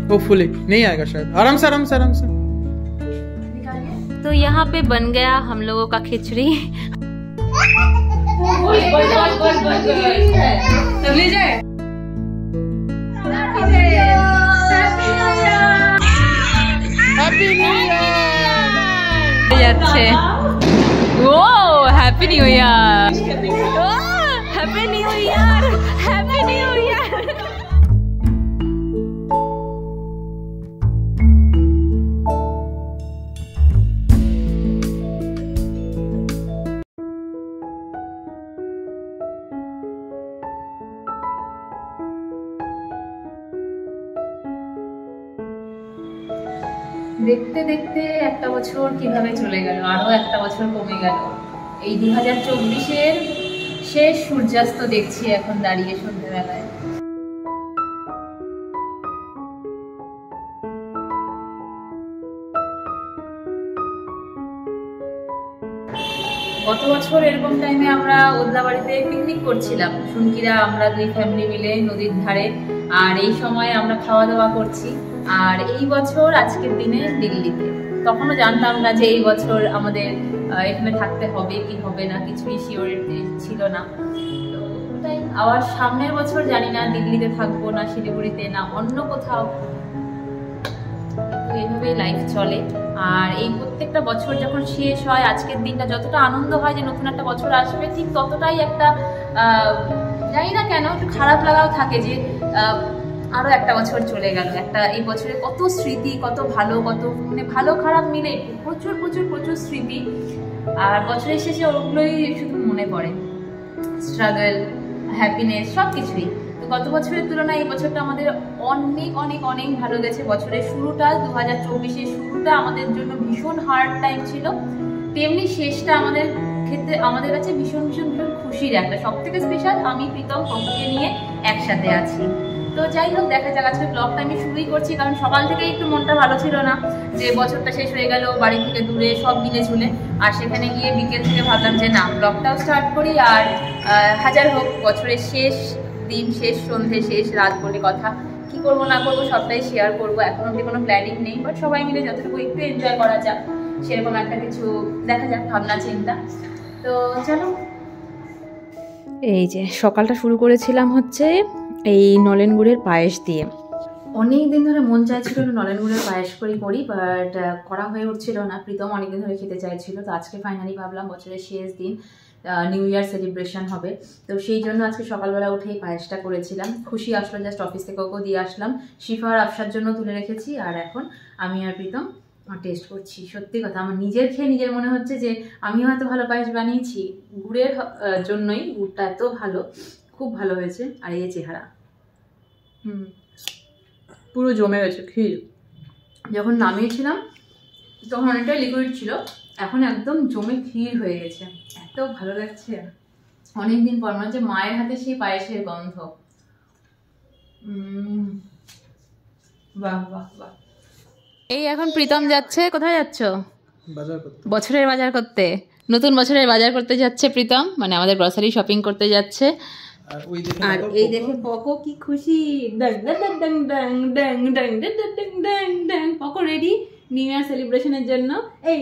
Hopefully नहीं आएगा शायद। आराम से आराम से आराम से। तो यहाँ पे बन गया हम लोगों का खिचड़ी। ले जाए যাচ্ছে। ও happy new year, happy new year, happy new year. দেখতে দেখতে একটা বছর কিভাবে চলে গেল, আরো একটা বছর কমে গেল। এই 2024-এর শেষ সূর্যাস্ত দেখছি এখন দাঁড়িয়ে সন্ধ্যেবেলায়। গত বছর এরকম টাইমে আমরা ওদলাবাড়িতে পিকনিক করছিলাম, শুনকিরা আমরা 2 ফ্যামিলি মিলে নদীর ধারে, আর এই সময় আমরা খাওয়া দাওয়া করছি। আর এই বছর আজকের দিনে দিল্লিতে। তখনও জানতাম না যে এই বছর আমাদের এখানে থাকতে হবে কি হবে না, কিছুই শিওরিটি ছিল না। তো ওটাই আবার সামনের বছর জানি না দিল্লিতে থাকবো না শিলিগুড়িতে না অন্য কোথাও, তো এইভাবেই লাইফ চলে। আর এই প্রত্যেকটা বছর যখন শেষ হয়, আজকের দিনটা যতটা আনন্দ হয় যে নতুন একটা বছর আসবে, ঠিক ততটাই একটা জানি না কেন একটু খারাপ লাগাও থাকে যে আরো একটা বছর চলে গেল। একটা এই বছরে কত স্মৃতি, কত ভালো, কত মানে ভালো খারাপ মিলে প্রচুর প্রচুর প্রচুর স্মৃতি। আর বছরের শেষে ওগুলোই শুধু মনে পড়ে, স্ট্রাগল, হ্যাপিনেস, সব কিছুই। তো গত বছরের তুলনায় এই বছরটা আমাদের অনেক অনেক অনেক ভালো গেছে। বছরের শুরুটা 2024-এর শুরুটা আমাদের জন্য ভীষণ হার্ড টাইম ছিল, তেমনি শেষটা আমাদের ক্ষেত্রে আমাদের কাছে ভীষণ ভীষণ ভীষণ খুশির একটা। সব থেকে স্পেশাল আমি প্রীতম পপুকে নিয়ে একসাথে আছি। তো যাই হোক, দেখা যাক। আজকে ব্লগটা আমি শুরুই করছি কারণ সকাল থেকে একটু মনটা ভালো ছিল না যে বছরটা শেষ হয়ে গেল, বাড়ি থেকে দূরে, সব মিলে ঝুলে। আর সেখানে গিয়ে বিকেল থেকে ভাবলাম যে না, ব্লগটাও স্টার্ট করি। আর হাজার হোক বছরের শেষ দিন, শেষ সন্ধে, শেষ রাত বলে কথা, কি করবো না করবো সবটাই শেয়ার করবো। এখন অব্দি কোনো প্ল্যানিং নেই, বাট সবাই মিলে যতটুকু একটু এনজয় করা যাক সেরকম একটা কিছু দেখা যাক, ভাবনা চিন্তা। তো চলো। এই যে সকালটা শুরু করেছিলাম হচ্ছে এই নলেন গুড়ের পায়েস দিয়ে। অনেক দিন ধরে মন চাইছিল নলেন গুড়ের পায়েস করি, বাট করা হয়ে উঠছিল না। প্রীতম অনেকদিন ধরে খেতে চাইছিল, তো আজকে ফাইনালি ভাবলাম বছরের শেষ দিন, নিউ ইয়ার সেলিব্রেশন হবে, তো সেই জন্য আজকে সকালবেলা উঠেই পায়েসটা করেছিলাম। খুশি আসলো, জাস্ট অফিস থেকে ওকেও দিয়ে আসলাম, শিফা আর আফসার জন্য তুলে রেখেছি। আর এখন আমি আর প্রীতম টেস্ট করছি। সত্যি কথা, আমার নিজের খেয়ে নিজের মনে হচ্ছে যে আমিও হয়তো ভালো পায়েস বানিয়েছি, গুড়ের জন্যই। গুড়টা এত ভালো, খুব ভালো হয়েছে। আর এই চেহারা পুরো জমে গেছে ক্ষীর। যখন নামিয়েছিলাম তখন অনেকটাই লিকুইড ছিল, এখন একদম জমে ক্ষীর হয়ে গেছে। এত ভালো লাগছে, অনেকদিন পর মনে হচ্ছে মায়ের হাতে সেই পায়েসের গন্ধ। বাহ বাহ বাহ। এই এখন প্রীতম যাচ্ছে, কোথায় যাচ্ছ? বছরের বাজার করতে, নতুন বছরের বাজার করতে যাচ্ছে প্রীতম, মানে আমাদের গ্রসারি শপিং করতে যাচ্ছে। আর এই দেখে পকো কি খুশি, পকো রেডি নিউ ইয়ার সেলিব্রেশনের জন্য। এই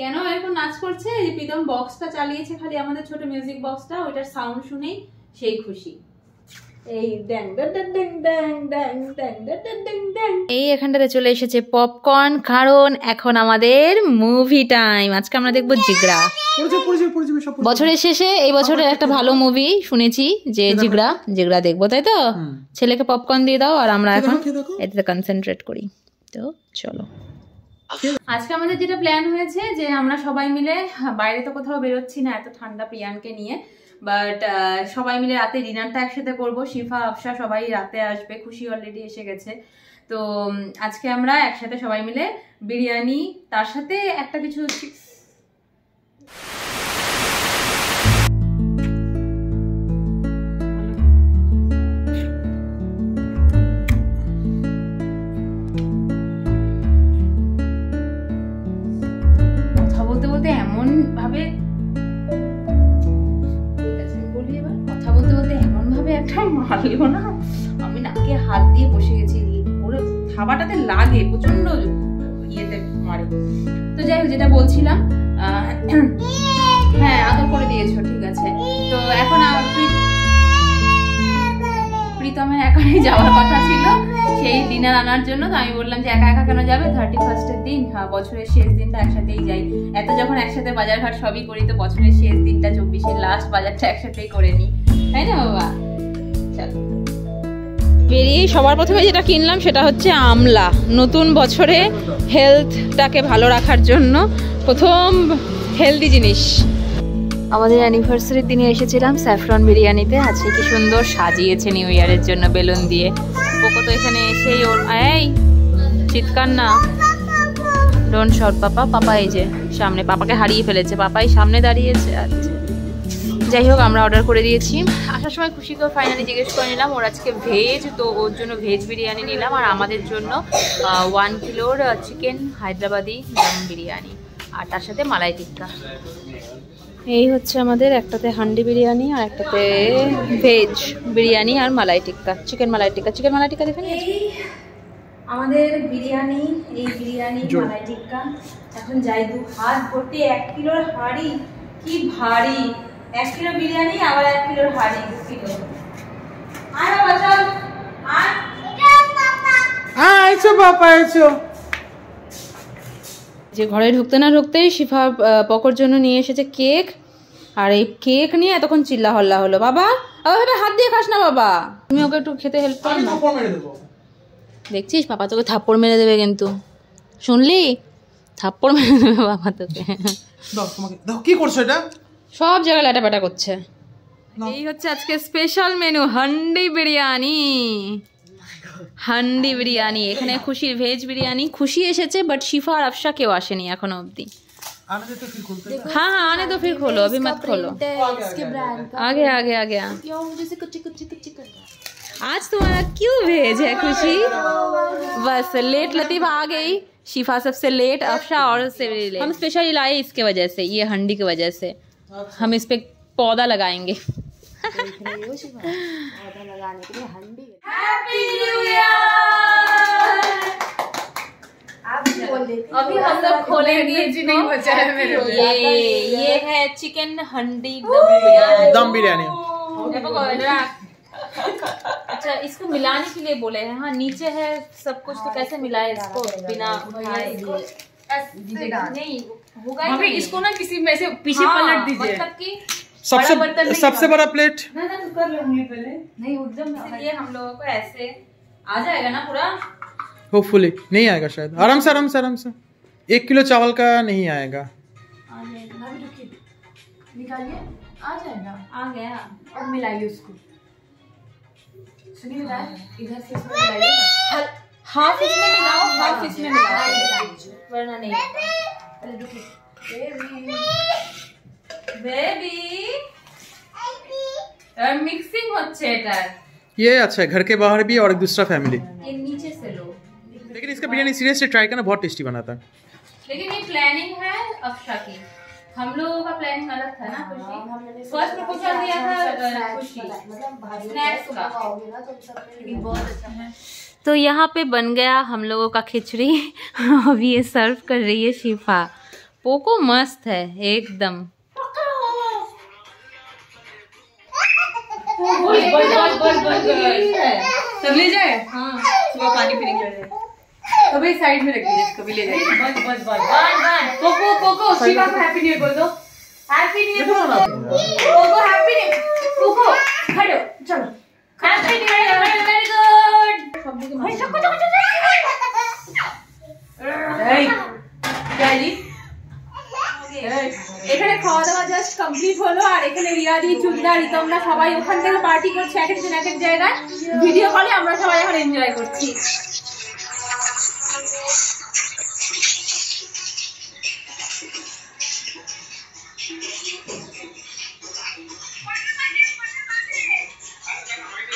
কেন এরকম নাচ করছে? এই প্রীতম বক্সটা চালিয়েছে, খালি আমাদের ছোট মিউজিক বক্সটা, ওইটার সাউন্ড শুনেই সেই খুশি। এই এখানটাতে চলে এসেছে পপকর্ন, কারণ এখন আমাদের মুভি টাইম। আজকে আমরা দেখবো জিগরা। বছরের শেষে এই বছরের একটা ভালো মুভি শুনেছি যে জিগরা দেখবো, তাই তো? ছেলেকে পপকর্ন দিয়ে দাও আর আমরা এখন এতে কনসেন্ট্রেট করি। তো চলো, আজকে আমাদের যেটা প্ল্যান হয়েছে যে আমরা সবাই মিলে, বাইরে তো কোথাও বেরোচ্ছি না এত ঠান্ডা প্রিয়ানকে নিয়ে, বাট সবাই মিলে রাতে ডিনারটা একসাথে করবো। শিফা, আফসা সবাই রাতে আসবে, খুশি অলরেডি এসে গেছে। তো আজকে আমরা একসাথে সবাই মিলে বিরিয়ানি, তার সাথে একটা কিছু কথা বলতে বলতে এমন ভাবে একটা মারলো না, আমি নাকে হাত দিয়ে বসে গেছি, ওরে থাবাটাতে লাগে প্রচন্ড ইয়েতে মারে। তো যাই হোক, যেটা বলছিলাম, হ্যাঁ আদর করে দিয়েছো, ঠিক আছে। তো এখন প্রীতমের এখনই যাওয়ার কথা ছিল সেই ডিনার আনার জন্য। তো আমি বললাম যে একা একা কেন যাবে, 31st দিন, বছরের শেষ দিনটা একসাথেই যাই। এত যখন একসাথে বাজার ঘাট সবই করি, তো বছরের শেষ দিনটা 24-এর লাস্ট বাজারটা একসাথেই করে নিই, তাই না বাবা? চলো বেরিয়ে সবার প্রথমে যেটা কিনলাম সেটা হচ্ছে আমলা। নতুন বছরে হেলথটাকে ভালো রাখার জন্য প্রথম হেলদি জিনিস। আমাদের অ্যানিভার্সারির দিনে এসেছিলাম স্যাফরন বিরিয়ানিতে। আজকে কি সুন্দর সাজিয়েছে নিউ ইয়ারের জন্য বেলুন দিয়ে। পোকো তো এখানে এসেই ওর এই চিৎকার না, ডোন্ট শট পাপা। পাপা এই যে সামনে, পাপাকে হারিয়ে ফেলেছে, পাপাই সামনে দাঁড়িয়েছে। আচ্ছা যাই হোক, আমরা অর্ডার করে দিয়েছি। আসার সময় খুশিকে ফাইনালি জিজ্ঞেস করে নিলাম, ওর আজকে ভেজ, তো ওর জন্য ভেজ বিরিয়ানি নিলাম। আর আমাদের জন্য 1 কিলোর চিকেন হায়দ্রাবাদি দম বিরিয়ানি, আর তার সাথে মালাই টিক্কা। এই হচ্ছে আমাদের, একটাতে হান্ডি বিরিয়ানি আর একটাতে ভেজ বিরিয়ানি আর মালাই টিক্কা, চিকেন মালাই টিক্কা। চিকেন মালাই টিক্কা দেখেন আমাদের বিরিয়ানি, এই বিরিয়ানি মালাই টিক্কা। এখন যাই 2 হাত ভর্তি 1 কিলোর হাঁড়ি, কি ভারী! 1 কিলো বিরিয়ানি আবার 1 কিলোর হাঁড়ি, 2 কিলো। আর বাবা চল, আর আইছো বাবা আইছো। যে ঘরে ঢুকতে না ঢুকতেই শিফা পকোর জন্য নিয়ে এসেছে কেক, আর এই কেক নিয়ে এতক্ষণ চিল্লা হল্লা হলো। বাবা আবার হাত দিয়ে খাস না বাবা, তুমি ওকে একটু খেতে হেল্প করো না। দেখছিস পাপা তোকে থাপ্পড় মেরে দেবে, কিন্তু শুনলি থাপ্পড় মেরে দেবে বাবা তোকে। কি করছো এটা? সব জায়গায় লাটাপাটা করছে। এই হচ্ছে আজকে স্পেশাল মেনু, হান্ডি বিরিয়ানি। হান্ডি বিরিয়ানি, এখানে খুশির ভেজ বিরিয়ানি। খুশি এসেছে বাট শিফা আর আফসা কেউ আসেনি এখনো অব্দি। हाँ हाँ आने दो, फिर खोलो, अभी मत खोलो। आगे आगे आगे आज तुम्हारा क्यों भेज है खुशी? बस लेट लतीफ आ गई, शिफा सबसे लेट, अफशा और से लेट। हम स्पेशली लाए इसके वजह से, ये हंडी की वजह से हम इस पे पौधा लगाएंगे। Happy new year. अभी हम लोग खोलेंगे, नहीं बचा है मेरे। ये है चिकन हंडी दम बिरयानी। अच्छा इसको मिलाने के लिए बोले हैं। हाँ नीचे है सब कुछ, तो कैसे मिलाए इसको बिना उठाए? नहीं होगा ही, इसको ना किसी में से पीछे पलट दीजिए, मतलब कि सबसे बड़ा प्लेट कर लेंगे पहले। नहीं एकदम, इसलिए हम लोगों को ऐसे आ जाएगा ना पूरा, होपफुली। नहीं आएगा शायद, आराम से आराम से आराम से। 1 किलो चावल का नहीं आएगा। निकालिए, आ जाएगा। आ गया, और मिलाइए उसको। सुनिए इधर से इसमें मिलाइए, हाफ इसमें मिलाओ, हाफ इसमें मिलाओ, वरना नहीं। बेबी मिक्सिंग হচ্ছে এটা। ये अच्छा है, घर के बाहर भी और एक दूसरा फैमिली। ये नीचे से लो, लेकिन इसका बिरयानी सीरियसली ट्राई करना, बहुत टेस्टी बनाता है। लेकिन ये प्लानिंग है अफशा की, हम लोगों का प्लानिंग अलग था ना। खुशी फर्स्ट प्रपोजल दिया था खुशी स्नैक्स का, बहुत अच्छा है। तो यहाँ पे बन गया हम लोगों का खिचड़ी। अभी ये सर्व कर रही है शिफा। पोको मस्त है एकदम। सब ले जाए, हाँ सुबह पानी पीने के लिए। तो भाई साइड में रखिए, इसको भी ले जाइए। बस बस बस पोको पोको शिवा को हैप्पी न्यू ईयर बोल दो। Happy new year Poco, happy new Poco खड़ो चलो, happy new year, very good. भाई सबको क्या जी এখানে খাওয়া দাওয়া জাস্ট কমপ্লিট হলো, আর এখানে রিয়াদি চুলদা রিতমরা সবাই ওখান থেকে পার্টি করছে এক একজন এক এক জায়গায়। ভিডিও কলে আমরা সবাই এখন এনজয় করছি।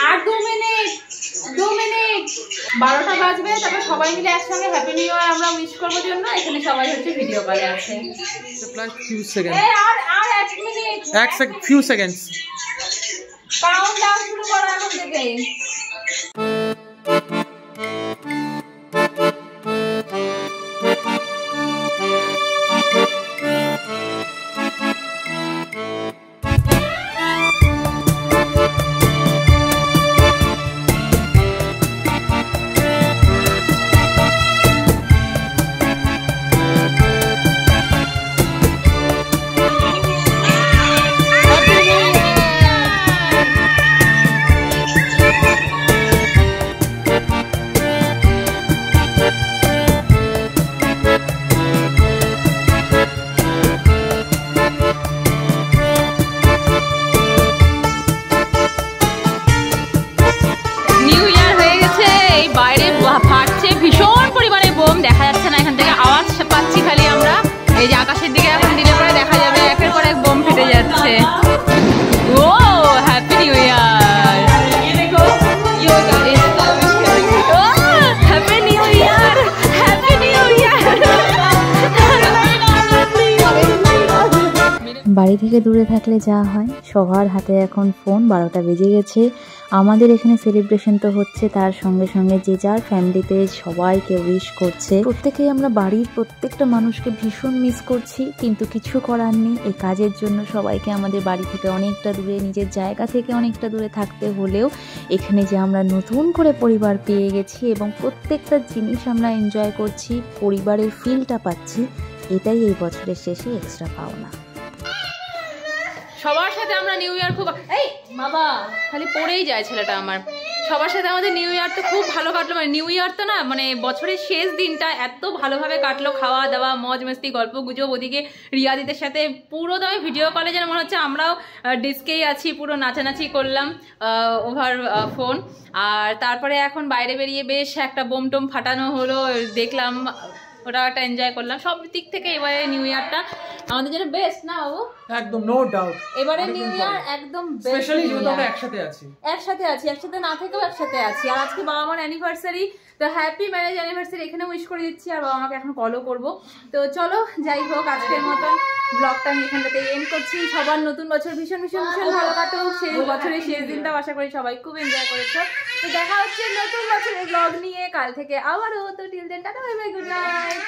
আর 2 মিনিট 12টা বাজবে, তারপর সবাই মিলে একসঙ্গে হ্যাপি নিউ ইয়ার আমরা উইশ করবার জন্য এখানে সবাই হচ্ছে ভিডিও কলে আছে। আর 1 মিনিট, few seconds কাউন্টডাউন শুরু করো এখন থেকে। বাড়ি থেকে দূরে থাকলে যা হয়, সবার হাতে এখন ফোন। 12টা বেজে গেছে। আমাদের এখানে সেলিব্রেশন তো হচ্ছে, তার সঙ্গে সঙ্গে যে যার ফ্যামিলিতে সবাইকে উইশ করছে। প্রত্যেকেই আমরা বাড়ির প্রত্যেকটা মানুষকে ভীষণ মিস করছি, কিন্তু কিছু করার নেই। এই কাজের জন্য সবাইকে আমাদের বাড়ি থেকে অনেকটা দূরে, নিজের জায়গা থেকে অনেকটা দূরে থাকতে হলেও এখানে যে আমরা নতুন করে পরিবার পেয়ে গেছি এবং প্রত্যেকটা জিনিস আমরা এনজয় করছি, পরিবারের ফিলটা পাচ্ছি, এটাই এই বছরের শেষে এক্সট্রা পাওনা। সবার সাথে আমরা নিউ ইয়ার খুব, এই বাবা খালি পড়েই যায় ছেলেটা আমার। সবার সাথে আমাদের নিউ ইয়ার তো খুব ভালো কাটলো। মানে নিউ ইয়ার তো না, মানে বছরের শেষ দিনটা এত ভালোভাবে কাটলো, খাওয়া দাওয়া, মজ মস্তি, গল্প গুজব। ওদিকে রিয়াদিদের সাথে পুরো দামে ভিডিও কলে যেন মনে হচ্ছে আমরাও ডিস্কেই আছি, পুরো নাচানাচি করলাম ওভার ফোন। আর তারপরে এখন বাইরে বেরিয়ে বেশ একটা বোম টোম ফাটানো হলো, দেখলাম, ওটা একটা এনজয় করলাম। সব দিক থেকে এবারে নিউ ইয়ারটা আমাদের জন্য বেস্ট না বাবু? একদম নো ডাউট। এবারে নিউ ইয়ার একদম বেস্ট। স্পেশালি যেহেতু আমরা একসাথে আছি, একসাথে না থেকেও একসাথে আছি। আর আজকে বাবা মার অ্যানিভার্সারি, তো হ্যাপি ম্যারেজ অ্যানিভার্সারি এখানে উইশ করে দিচ্ছি। আর বাবা মাকে এখন কলও করবো। তো চলো, যাই হোক, আজকের মতন ব্লগটা আমি এখানটাতে এন্ড করছি। সবার নতুন বছর ভীষণ ভীষণ ভীষণ ভালো কাটুক। শেষ বছরের শেষ দিনটাও আশা করি সবাই খুব এনজয় করেছো। তো দেখা হচ্ছে নতুন বছরের ব্লগ নিয়ে কাল থেকে আবারও। তো till then tata, bye bye, good night.